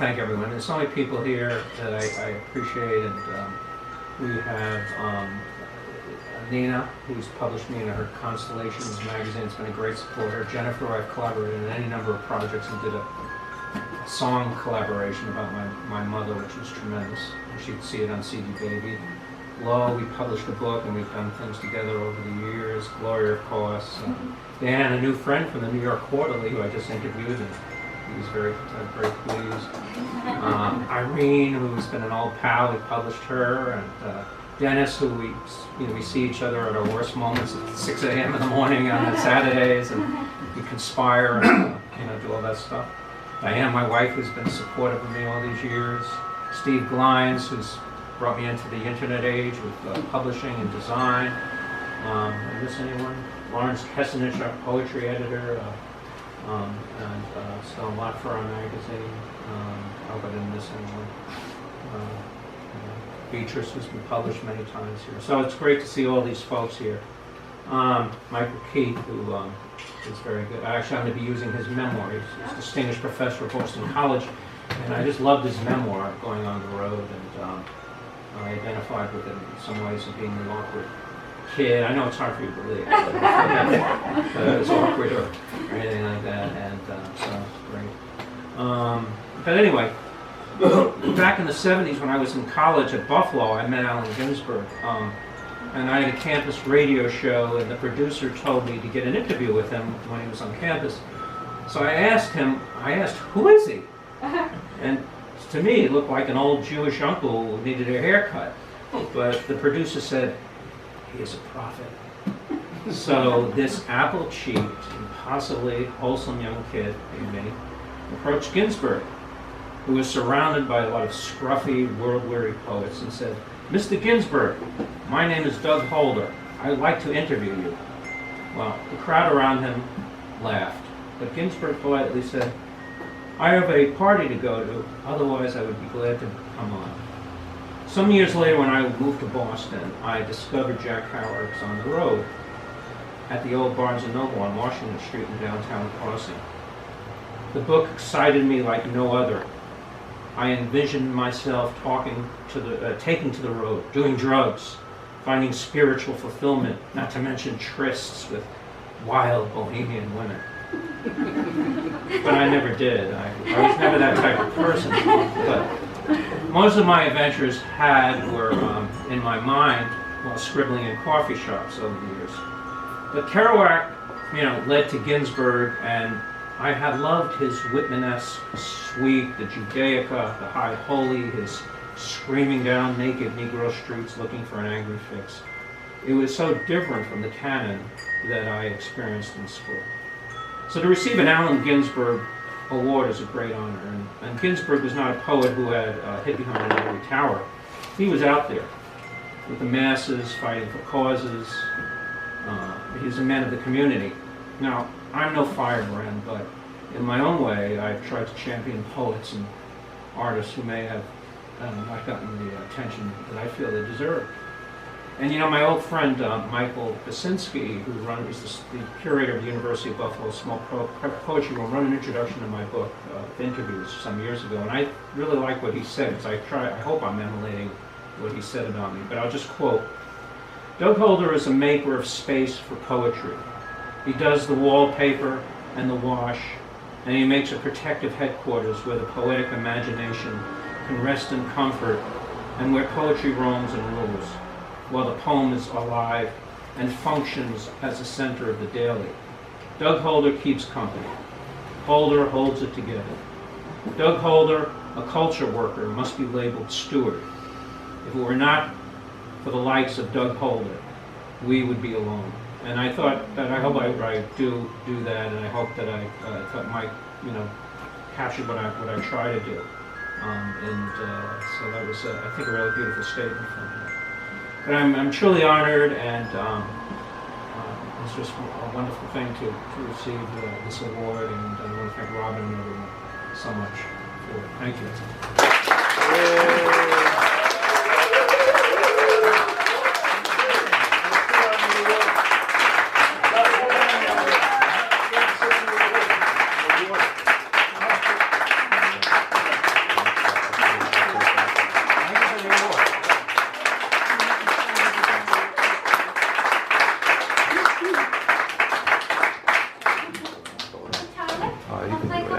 thank everyone. There's so many people here that I appreciate, and we have Nina, who's published me in her Constellations magazine. It's been a great supporter. Jennifer, I've collaborated in any number of projects and did a song collaboration about my mother, which was tremendous. You should see it on CD Baby. Lo, we published a book and we've done things together over the years. Gloria, of course. Dan, a new friend from the New York Quarterly, who I just interviewed, and he was very pleased. Irene, who's been an old pal, we published her, and Dennis, who we see each other at our worst moments at 6 a.m. in the morning on Saturdays, and we conspire and do all that stuff. Diane, my wife, who's been supportive of me all these years. Steve Glines, who's brought me into the internet age with publishing and design. Did I miss anyone? Lawrence Kessenich, our poetry editor, and Stone Lot for our magazine. I hope I didn't miss anyone. Beatrice, who's been published many times here. So it's great to see all these folks here. Michael Keith, who is very good. Actually, I'm going to be using his memoir. He's a distinguished professor at Boston College, and I just loved his memoir, Going on the Road, and I identified with it in some ways of being an awkward kid. I know it's hard for you to believe, but it was awkward or anything like that, and so it's great. But anyway, back in the 70s when I was in college at Buffalo, I met Allen Ginsberg, and I had a campus radio show, and the producer told me to get an interview with him when he was on campus. So I asked, who is he? And to me, it looked like an old Jewish uncle who needed a haircut. But the producer said, he is a prophet. So this apple-cheeked, impossibly wholesome young kid, like me, approached Ginsberg, who was surrounded by a lot of scruffy, world-weary poets, and said, Mr. Ginsberg, my name is Doug Holder. I'd like to interview you. Well, the crowd around him laughed, but Ginsberg politely said, I have a party to go to, otherwise I would be glad to come on. Some years later, when I moved to Boston, I discovered Jack Kerouac's On the Road at the old Barnes & Noble on Washington Street in downtown Crossing. The book excited me like no other. I envisioned myself taking to the road, doing drugs, finding spiritual fulfillment, not to mention trysts with wild bohemian women. But I never did. I was never that type of person. But most of my adventures were in my mind while scribbling in coffee shops over the years. But Kerouac, led to Ginsberg, and I had loved his Whitman-esque suite, the Judaica, the High Holy, his screaming down naked Negro streets looking for an angry fix. It was so different from the canon that I experienced in school. So to receive an Allen Ginsberg Award is a great honor. And Ginsberg was not a poet who had hid behind an ivory tower. He was out there with the masses, fighting for causes. He was a man of the community. Now, I'm no firebrand, but in my own way, I've tried to champion poets and artists who may have not gotten the attention that I feel they deserve. And my old friend Michael Basinski, who is the curator of the University of Buffalo Small Poetry Room, wrote an introduction to my book of interviews some years ago, and I really like what he said, because I hope I'm emulating what he said about me, but I'll just quote. Doug Holder is a maker of space for poetry. He does the wallpaper and the wash, and he makes a protective headquarters where the poetic imagination can rest in comfort, and where poetry roams and rules, while the poem is alive and functions as the center of the daily. Doug Holder keeps company. Holder holds it together. Doug Holder, a culture worker, must be labeled steward. If it were not for the likes of Doug Holder, we would be alone. And I hope I do that, and I hope that I thought Mike, captured what I try to do. So that was, I think, a really beautiful statement from him. But I'm truly honored, and it's just a wonderful thing to receive this award, and I want to thank Robin and everyone so much for it. Thank you.